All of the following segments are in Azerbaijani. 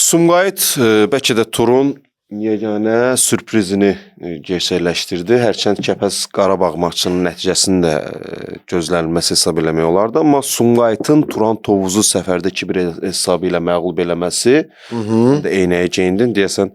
Sumqayıt bəlkə də turun yeganə sürprizini gerçəkləşdirdi. Hərçənd Kəpəz Qarabağ maçının nəticəsini də gözlənilməz hesab eləmək olardı. Amma Sumqayıtın Turan Tovuzu səfərdə 2-1 hesabı ilə məğlub eləməsi də eynəyə geyindin. Deyəsən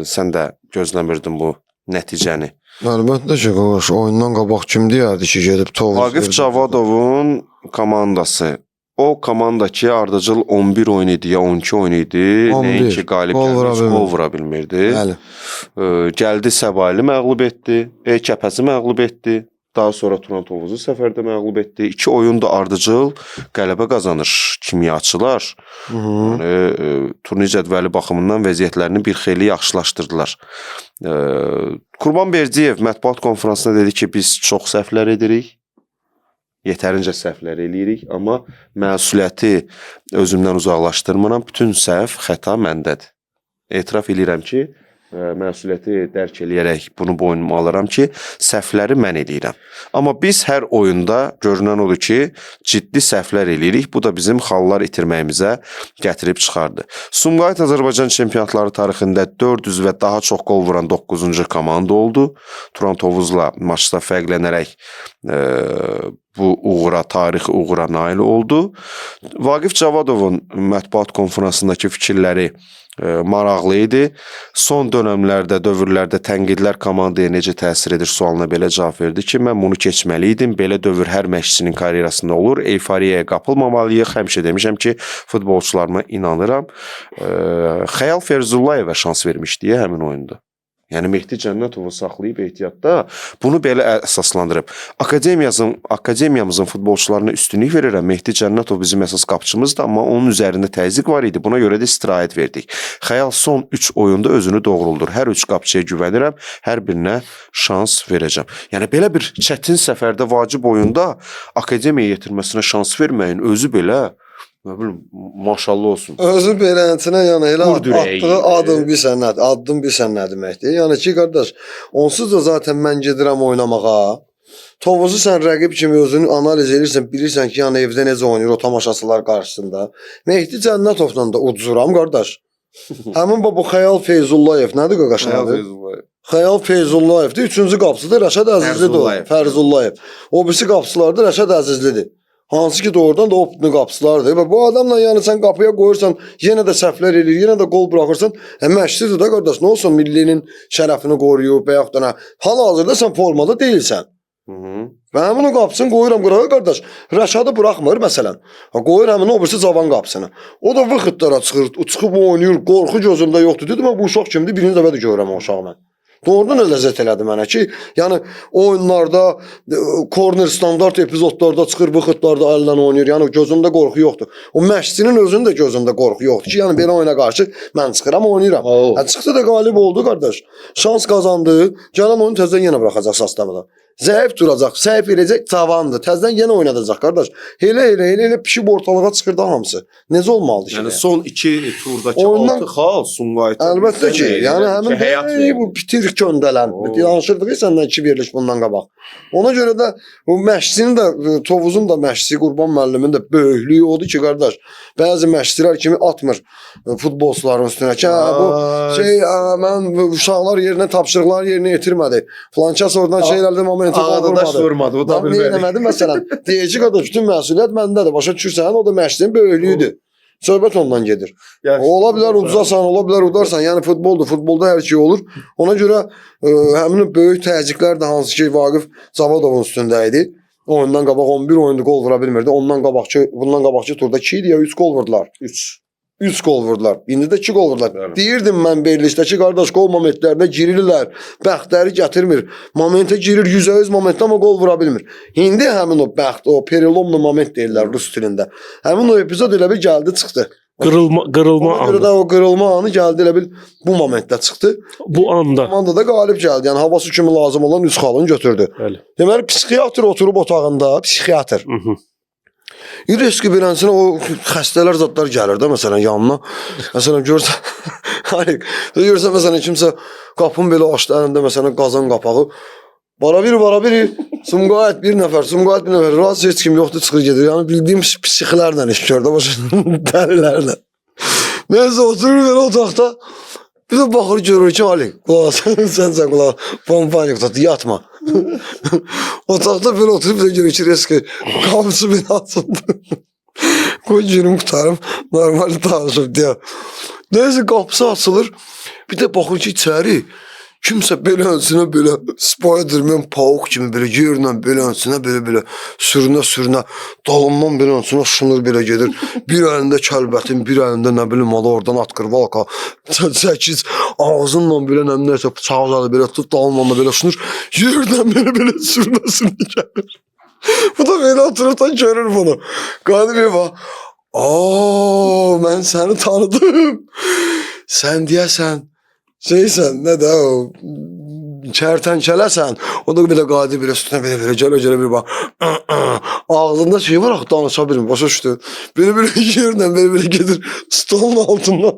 sən də gözləmirdin bu nəticəni. Əlbəttə ki, qardaş, oyundan qabaq kim deyərdi ki, gedib Tovuz. Vaqif Cavadovun komandası. O komanda ki, ardıcıl 11 oyun idi ya 12 oyun idi. Nəinki qalib gəlmiş, gol vura bilmirdi. Gəldi Səbaili məğlub etdi, Kəpəzi məğlub etdi. Daha sonra Turan Tovuzu səfərdə məğlub etdi. 2 oyunda ardıcıl qələbə qazanır kimyaçılar. Turnir cədvəli baxımından vəziyyətlərini bir xeyli yaxşılaşdırdılar. Qurban Berdiyev mətbuat konferansında dedi ki, biz çox səhvlər edirik. Yetərincə səhvlər eləyirik, amma məsuliyyəti özümdən uzaqlaşdırmıram. Bütün səhv, xəta məndədir. Etiraf eləyirəm ki, məsuliyyəti dərk eləyərək bunu boynuma alıram ki, səhvləri mən eləyirəm. Amma biz hər oyunda görünən odur ki, ciddi səhvlər eləyirik. Bu da bizim xallar itirməyimizə gətirib çıxardı. Sumqayıt Azərbaycan çempionatları tarixində 400 və daha çox gol vuran 9-cu komanda oldu. Turan Tovuzla maçda fərqlənərək bu uğura, tarixi uğura nail oldu. Vaqif Cavadovun mətbuat konferansındakı fikirləri maraqlı idi. Son dönəmlərdə, dövrlərdə tənqidlər komandaya necə təsir edir sualına belə cavab verdi ki, mən bunu keçməli idim. Belə dövr hər məşqçinin karyerasında olur. Eyfariyaya qapılmamalıyıq. Həmişə demişəm ki, futbolçularıma inanıram. Xəyal Ferzullayevə şans vermişdi həmin oyunda. Yəni Mehdi Cənnətovu saxlayıb ehtiyatda bunu belə əsaslandırıb. Akademiyamızın futbolçularına üstünlük verirəm. Mehdi Cənnətov bizim əsas qapıçımızdır, amma onun üzərində təzyiq var idi. Buna görə də istirahət verdik. Xəyal son 3 oyunda özünü doğruldur. Hər 3 qapıçıya güvənirəm, hər birinə şans verəcəm. Yəni belə bir çətin səfərdə vacib oyunda akademiyaya yetirməsinə şans verməyin özü belə maşallah olsun. Özü beləntinə yəni elə atdığı adım bilsən nə deməkdir. Yəni ki, qardaş, onsuz da zaten mən gedirəm oynamağa. Tovuzu sən rəqib kimi özünü analiz edirsən, bilirsən ki, yəni evdə necə oynayır o tamaşaçılar qarşısında. Mehdi Cənnətovla da udzuram, qardaş. Həmin bu Xəyal Feyzullayev nədir qardaş? Xəyal Feyzullayev-dir. 3-cü qapıçıdır Rəşad Əzizlidir. Fərzullayev. O birisi qapıçılardır Rəşad Əzizlidir. Hansı ki doğrudan da o qapıçılardır. Və bu adamla yəni sən qapıya qoyursan, yenə də səhvlər eləyir, yenə də qol buraxırsan, məşqçidir da qardaş, nə olsun millinin şərəfini qoruyub və yaxud da hal-hazırda sən formada deyilsən. Və həmin o qapısını qoyuram qırağa qardaş. Rəşadı buraxmır məsələn. Qoyur həmin o birisi cavan qapısını. O da vıxıtlara çıxır, çıxıb oynayır, qorxu gözümdə yoxdur. Dedim mən bu uşaq kimdir? Birinci dəfə də görürəm o uşağı mən. Doğrudan da ləzzət elədi mənə ki, yəni oyunlarda, korner standart epizodlarda çıxır, vıxıtlarda əldən oynayır. Yəni gözümdə qorxu yoxdur. O məşqçinin özünün də gözündə qorxu yoxdur ki, yəni belə oyuna qarşı mən çıxıram, oynayıram. Çıxdı da qalib oldu qardaş. Şans qazandı. Gələn oyunu təzədən yenə buraxacaq sastavda. Zəif duracaq, səhv eləyəcək, cavandır. Təzədən yenə oynadacaq qardaş. Elə pişib ortalığa çıxırdı hamısı. Necə olmalıdır ki? Yəni son 2 turdakı 6 xal Sumqayıtın. Əlbəttə ki, yəni həmin bu bitir göndələn. Danışırdıq səndən 2 veriliş bundan qabaq. Ona görə də bu məşqçinin də, Tovuzun da məşqçisi Qurban müəllimin də böyüklüyü odur ki, qardaş. Bəzi məşqçilər kimi atmır futbolçuların üstünə ki, bu mən uşaqlar yerinə tapşırıqlar yerinə yetirmədi. Flankəs oradan şeylərdə momenti vurmadı. O da bilmədi. Məsələn, deyəcək qardaş, bütün məsuliyyət məndədir. Başa düşürsən, o da məşqçinin böyüklüyüdür. Söhbət ondan gedir. Ola bilər udzasan, ola bilər udarsan. Yəni futboldur, futbolda hər şey olur. Ona görə həmin böyük təzyiqlər də hansı ki Vaqif Cavadovun üstündə idi. Oyundan qabaq 11 oyunda gol vura bilmirdi. Bundan qabaqçı turda 2 idi ya 3 gol vurdular. 3 gol vurdular. İndi də 2 gol vurdular. Deyirdim mən verilişdəki qardaş gol momentlərində girirlər. Bəxtləri gətirmir. Momentə girir 100% momentdə amma gol vura bilmir. İndi həmin o bəxt, o perelomlu moment deyirlər rus dilində. Həmin o epizod elə bir gəldi çıxdı. Qırılma anı. O qırılma anı gəldi elə bil bu momentdə çıxdı. Bu anda. Komanda da qalib gəldi. Yəni havası kimi lazım olan 3 xalını götürdü. Deməli psixiatr oturub otağında, psixiatr. Riski bilənsinə o xəstələr zadlar gəlir də məsələn yanına. Məsələn görürsən məsələn kimsə qapını belə açdı əlində məsələn qazan qapağı. Bara bir Sumqayıt bir nəfər, razı heç kim yoxdur çıxır gedir. Yəni bildiyim psixlərlə iş gördü, dəlilərlə. Neyse oturur böyle otaqda. Bir de baxır görür ki Ali. Qulaq sən qulaq. Panik tutdu yatma. Otaqda belə oturub bir də görür ki reski qapısı belə açıldı. Qoy girim qutarım. Normal danışıb deyə. Neyse qapısı açılır. Bir də baxır ki içəri kimsə belə önünə belə Spiderman pauk kimi belə yerlə belə önünə belə sürünə dalından belə önünə şunur belə gedir. Bir əlində kəlbətin, bir əlində nə bilim alı oradan atqırvalqa. 8 ağzınla belə nəsə bıçağı uzadı belə tutub dalından belə şunur. Yerdən belə sürünə gəlir. Bu da belə oturub da görür bunu. Qadir bir bax. Mən səni tanıdım. Sən deyəsən şeysən, nə də o kərtənkələsən. O da bir də Qadir bir üstünə belə gələ bir bax. Ağzında şey var axı danışa bilmir. Başa düşdü. Belə yerlə belə gedir stolun altından.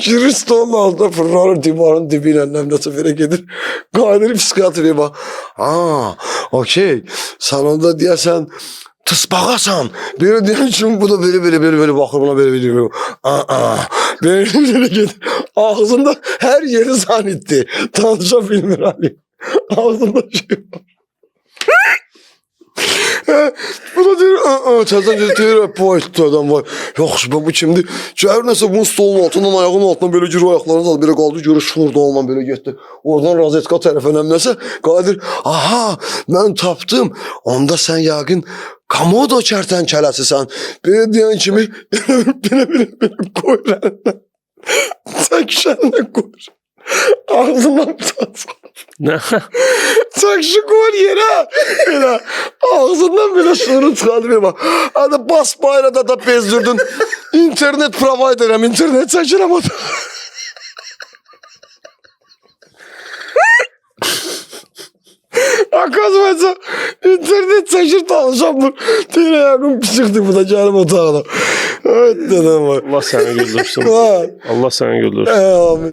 Girir stolun altına fırlanır divarın dibi ilə nəsə belə gedir. Qadir psixiatr bir bax. Okey. Sən onda deyəsən tıspağasan. Belə deyən kimi bu da belə baxır buna belə. Belə gedir. Ağzında her yeri zannetti. Tanışa bilmir Ali. Ağzında şey var. Bu da deyir, çəldən deyir, bu etdi adam var. Yaxşı, bu kimdir? Gəlir nəsə bunun stolun altından, ayağının altından belə girir, ayaqlarını da belə qaldı, görür, şunurda olman belə getdi. Oradan rozetka tərəfə nəmləsə, Qadir, mən tapdım. Onda sən yəqin Komodo kərtənkələsisən. Belə deyən kimi, belə qoyur əlindən. Çəkişəndən qoyur. Ağzından tutar. Çəkişi qoyur yerə. Belə ağzından belə şunu çıxardı bir bax. Hadi bas bayrada da bezdürdün. İnternet providerəm, internet çəkirəm o da. Akazmayca internet çəkir tanışamır. Deyir ayağım pişikdi bu da gəlib otağına. Evet dedem var. Allah səni güldürsün. Allah səni güldürsün. Amin.